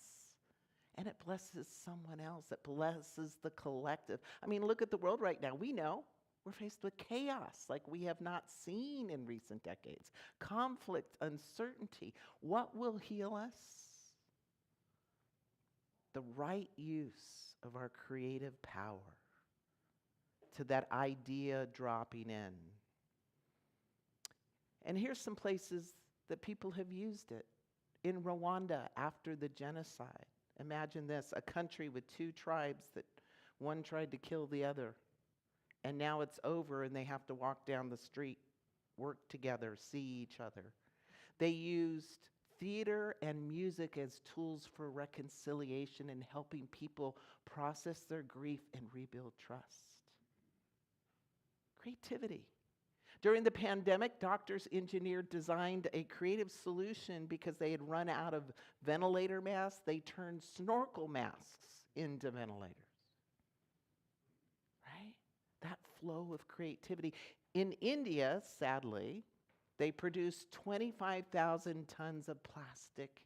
And it blesses someone else. It blesses the collective. I mean, look at the world right now. We know we're faced with chaos like we have not seen in recent decades. Conflict, uncertainty. What will heal us? The right use of our creative power to that idea dropping in. And here's some places that people have used it. In Rwanda, after the genocide. Imagine this, a country with two tribes that one tried to kill the other. And now it's over and they have to walk down the street, work together, see each other. They used theater and music as tools for reconciliation and helping people process their grief and rebuild trust. Creativity. During the pandemic, doctors designed a creative solution because they had run out of ventilator masks. They turned snorkel masks into ventilators. Right? That flow of creativity. In India, sadly, they produce 25,000 tons of plastic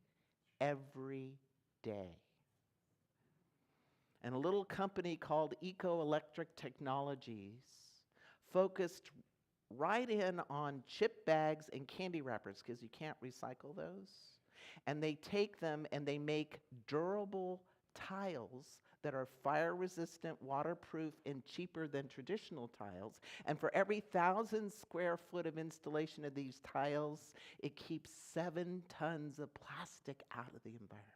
every day. And a little company called Eco Electric Technologies focused right in on chip bags and candy wrappers because you can't recycle those. And they take them and they make durable tiles that are fire resistant, waterproof, and cheaper than traditional tiles. And for every 1,000 square foot of installation of these tiles, it keeps 7 tons of plastic out of the environment.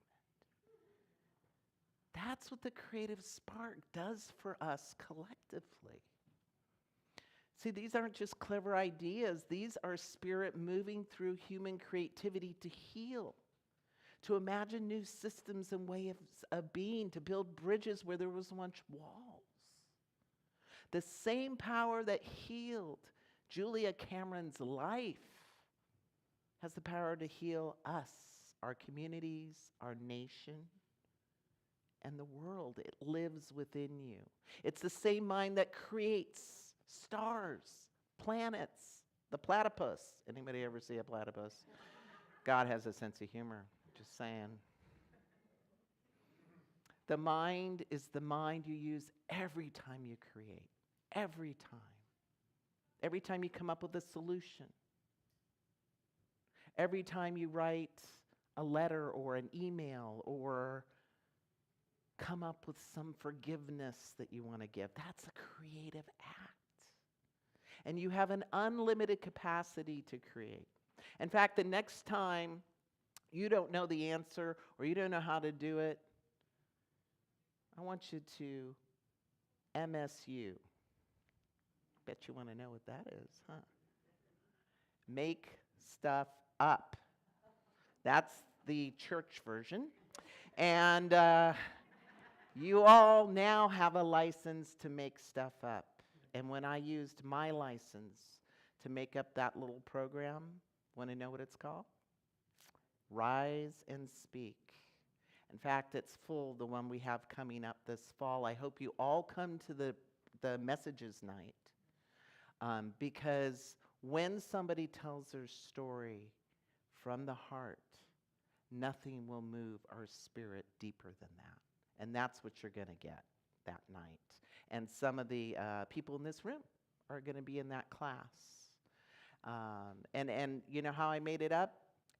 That's what the creative spark does for us collectively. See, these aren't just clever ideas. These are spirit moving through human creativity to heal, to imagine new systems and ways of being, to build bridges where there was once walls. The same power that healed Julia Cameron's life has the power to heal us, our communities, our nation, and the world. It lives within you. It's the same mind that creates stars, planets, the platypus. Anybody ever see a platypus? God has a sense of humor, just saying. The mind is the mind you use every time you create, every time. Every time you come up with a solution. Every time you write a letter or an email or come up with some forgiveness that you want to give. That's a creative act. And you have an unlimited capacity to create. In fact, the next time you don't know the answer or you don't know how to do it, I want you to MSU. Bet you want to know what that is, huh? Make stuff up. That's the church version. And you all now have a license to make stuff up. And when I used my license to make up that little program, want to know what it's called? Rise and Speak. In fact, it's full, the one we have coming up this fall. I hope you all come to the messages night because when somebody tells their story from the heart, nothing will move our spirit deeper than that. And that's what you're going to get that night. And some of the people in this room are going to be in that class. And you know how I made it up?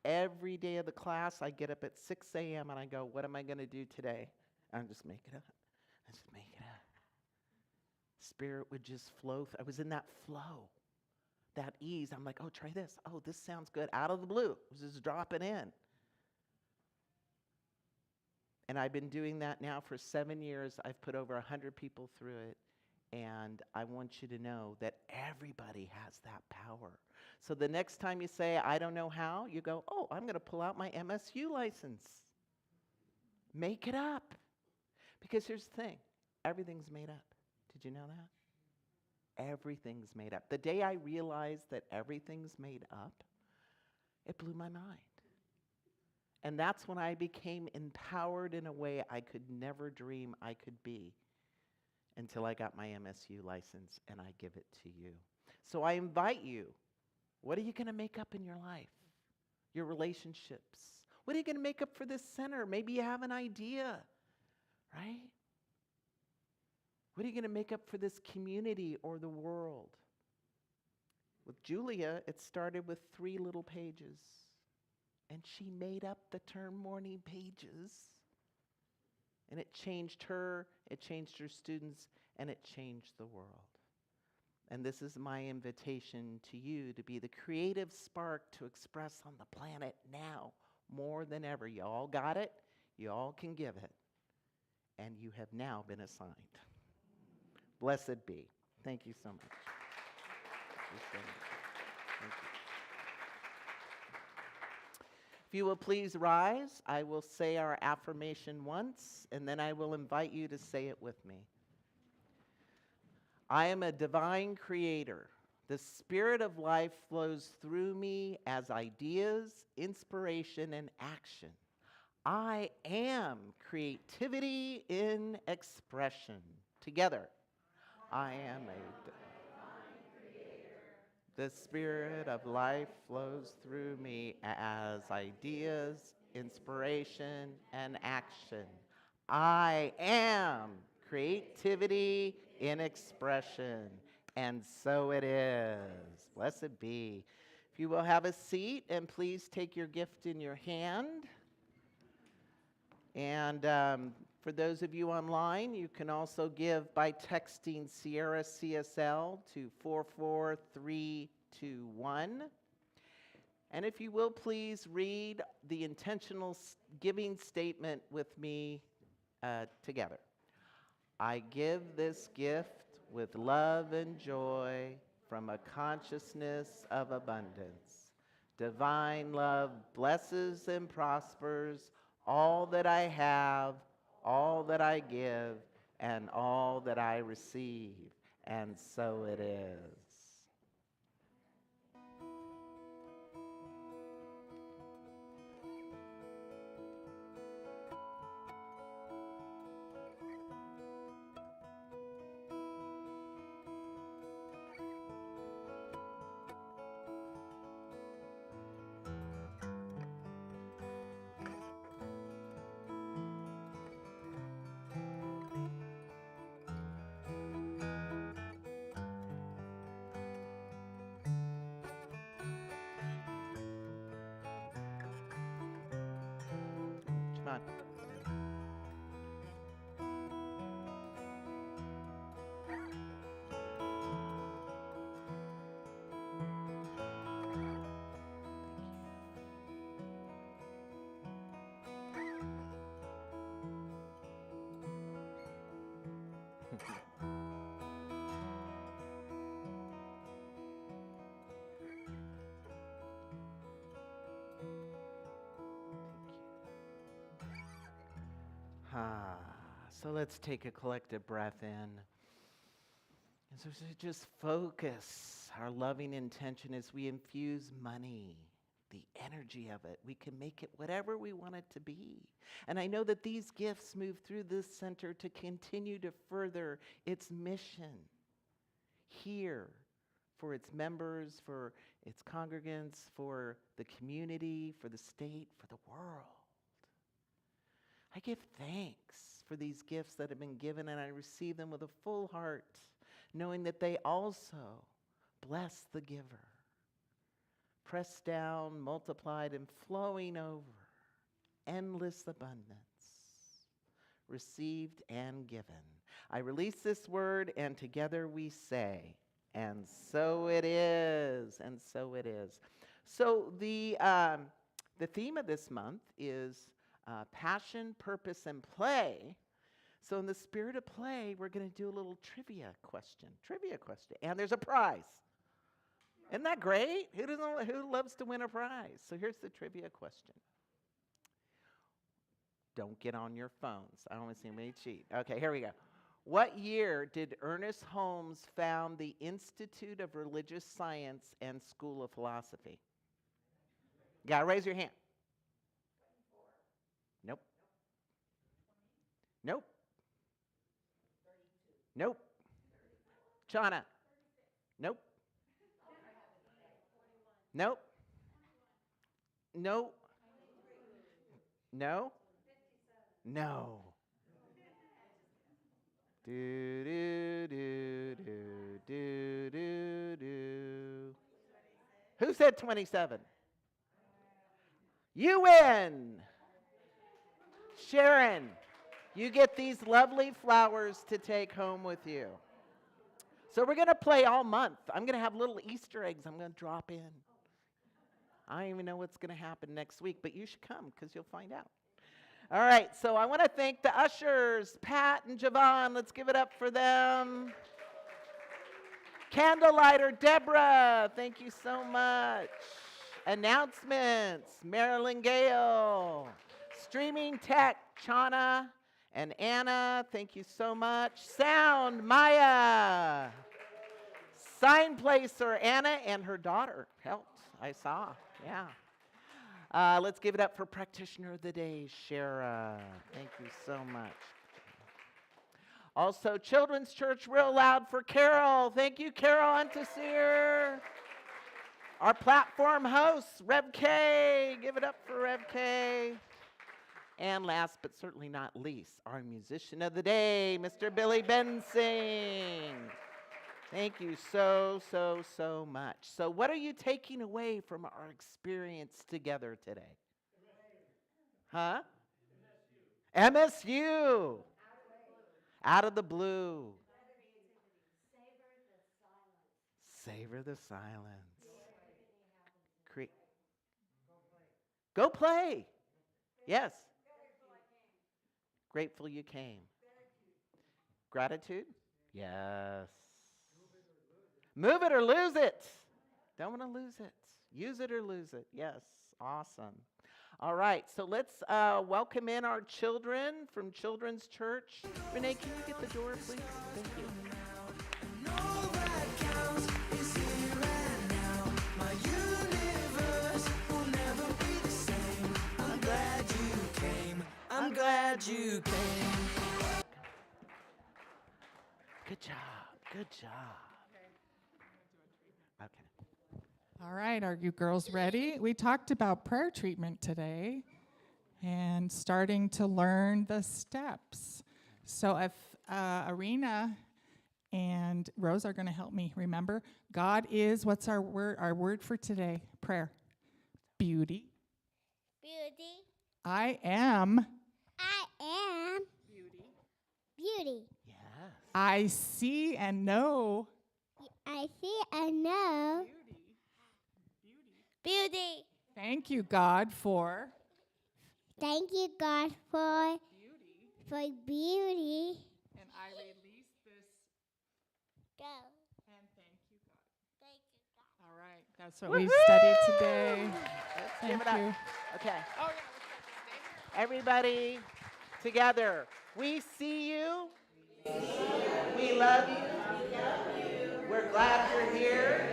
Every day of the class, I get up at 6 a.m. and I go, what am I going to do today? I'm just make it up. I just make it up. Spirit would just flow. I was in that flow, that ease. I'm like, oh, try this. Oh, this sounds good. Out of the blue. It was just dropping in. And I've been doing that now for 7 years. I've put over 100 people through it. And I want you to know that everybody has that power. So the next time you say, I don't know how, you go, oh, I'm going to pull out my MSU license. Make it up. Because here's the thing. Everything's made up. Did you know that? Everything's made up. The day I realized that everything's made up, it blew my mind. And that's when I became empowered in a way I could never dream I could be until I got my MSU license, and I give it to you. So I invite you, what are you going to make up in your life? Your relationships. What are you going to make up for this center? Maybe you have an idea, right? What are you going to make up for this community or the world? With Julia, it started with 3 little pages. And she made up the term morning pages. And it changed her, it changed her students, and it changed the world. And this is my invitation to you to be the creative spark to express on the planet now more than ever. You all got it. You all can give it. And you have now been assigned. Blessed be. Thank you so much. Thank you. If you will please rise, I will say our affirmation once, and then I will invite you to say it with me. I am a divine creator. The spirit of life flows through me as ideas, inspiration, and action. I am creativity in expression. Together, I am a The spirit of life flows through me as ideas, inspiration, and action. I am creativity in expression, and so it is. Blessed be. If you will have a seat, and please take your gift in your hand. And for those of you online, you can also give by texting Sierra CSL to 44321. And if you will please read the intentional giving statement with me together. I give this gift with love and joy from a consciousness of abundance. Divine love blesses and prospers all that I have, all that I give, and all that I receive. And so it is. Ah, so let's take a collective breath in. And so just focus our loving intention as we infuse money, the energy of it. We can make it whatever we want it to be. And I know that these gifts move through this center to continue to further its mission here for its members, for its congregants, for the community, for the state, for the world. I give thanks for these gifts that have been given, and I receive them with a full heart, knowing that they also bless the giver. Pressed down, multiplied, and flowing over, endless abundance, received and given. I release this word, and together we say, and so it is, and so it is. So the theme of this month is passion, purpose, and play. So in the spirit of play, we're going to do a little trivia question. And there's a prize. Isn't that great? Who loves to win a prize? So here's the trivia question. Don't get on your phones. I don't want to see anybody cheat. Okay, here we go. What year did Ernest Holmes found the Institute of Religious Science and School of Philosophy? You gotta raise your hand. Nope. Nope. Nope. Chana. Nope. Nope. Nope. No. No. Do do do do do do do. Who said 27? You win. Sharon, you get these lovely flowers to take home with you. So we're going to play all month. I'm going to have little Easter eggs I'm going to drop in. I don't even know what's going to happen next week, but you should come because you'll find out. All right, so I want to thank the ushers, Pat and Javon. Let's give it up for them. Candlelighter, Deborah, thank you so much. Announcements, Marilyn Gale. Streaming tech, Chana and Anna, thank you so much. Sound, Maya. Sign placer, Anna and her daughter helped, I saw, yeah. Let's give it up for Practitioner of the Day, Shara. Thank you so much. Also, Children's Church real loud for Carol. Thank you, Carol Antesir. Our platform hosts, Rev K. Give it up for Rev K. And last but certainly not least, our musician of the day, Mr. Billy Bensing. Thank you so, so, so much. So what are you taking away from our experience together today? Huh? MSU. Out of the blue. Savor the silence. Go play. Yes. Grateful you came. Gratitude? Yes. Move it or lose it. Don't want to lose it. Use it or lose it. Yes. Awesome. All right. So let's welcome in our children from Children's Church. Renee, can you get the door, please? Thank you. I'm glad you came. Good job. Good job. Okay. All right, are you girls ready? We talked about prayer treatment today and starting to learn the steps. So if Arena and Rose are going to help me remember, God is, what's our word? Our word for today, prayer. Beauty. Beauty. I am. Beauty. Yes. I see and know. I see and know. Beauty. Thank you, God, for. Thank you, God, for beauty. And I release this. Go. And thank you, God. Thank you, God. All right, that's what we studied today. Let's Thank give it up. you. Okay. Oh, yeah. Everybody, Together. We see you. We love you. We're glad you're here.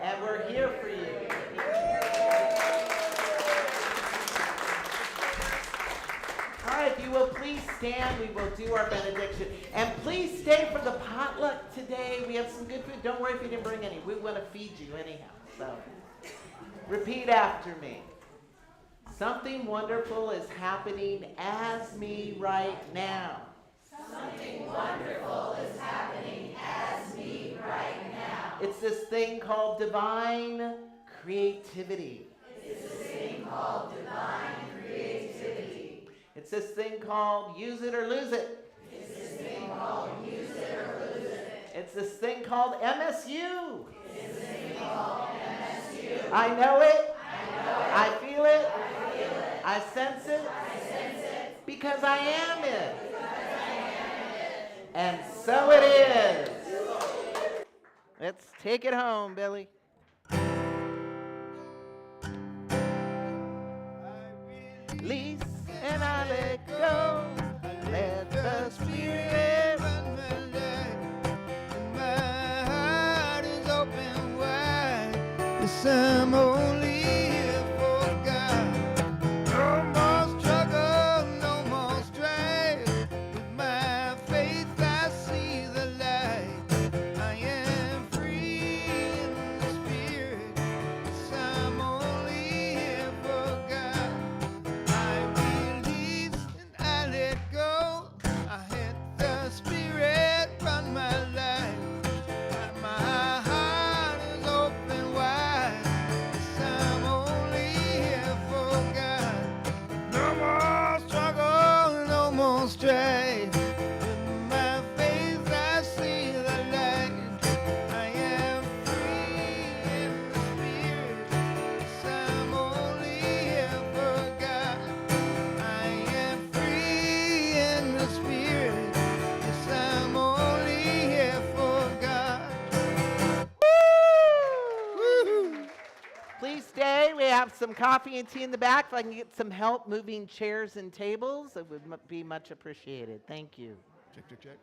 And we're here for you. All right, if you will please stand, we will do our benediction. And please stay for the potluck today. We have some good food. Don't worry if you didn't bring any. We want to feed you anyhow. So repeat after me. Something wonderful is happening as me right now. Something wonderful is happening as me right now. It's this thing called divine creativity. It's this thing called divine creativity. It's this thing called use it or lose it. It's this thing called use it or lose it. It's this thing called MSU. It's this thing called MSU. I know it. I feel it. I sense it. Because I am it. And so it is. Let's take it home, Billy. Release and I let go. Let the Spirit run my life. My heart is open wide. Yes, I'm only here for God. No more struggle, no more strife. With my faith I see the light. I am free in the Spirit. Yes, I'm only here for God. I release and I let go. I let the Spirit run my life. My heart is open wide. Yes, I'm only here for God. No more struggle, no more strife. With my faith I see the light. I am free in the Spirit. Yes, I'm only here for God. I am free in the Spirit. Yes, I'm only here for God. Woo! Please stay. We have some coffee and tea in the back. If I can get some help moving chairs and tables, it would be much appreciated. Thank you. Check, check, check.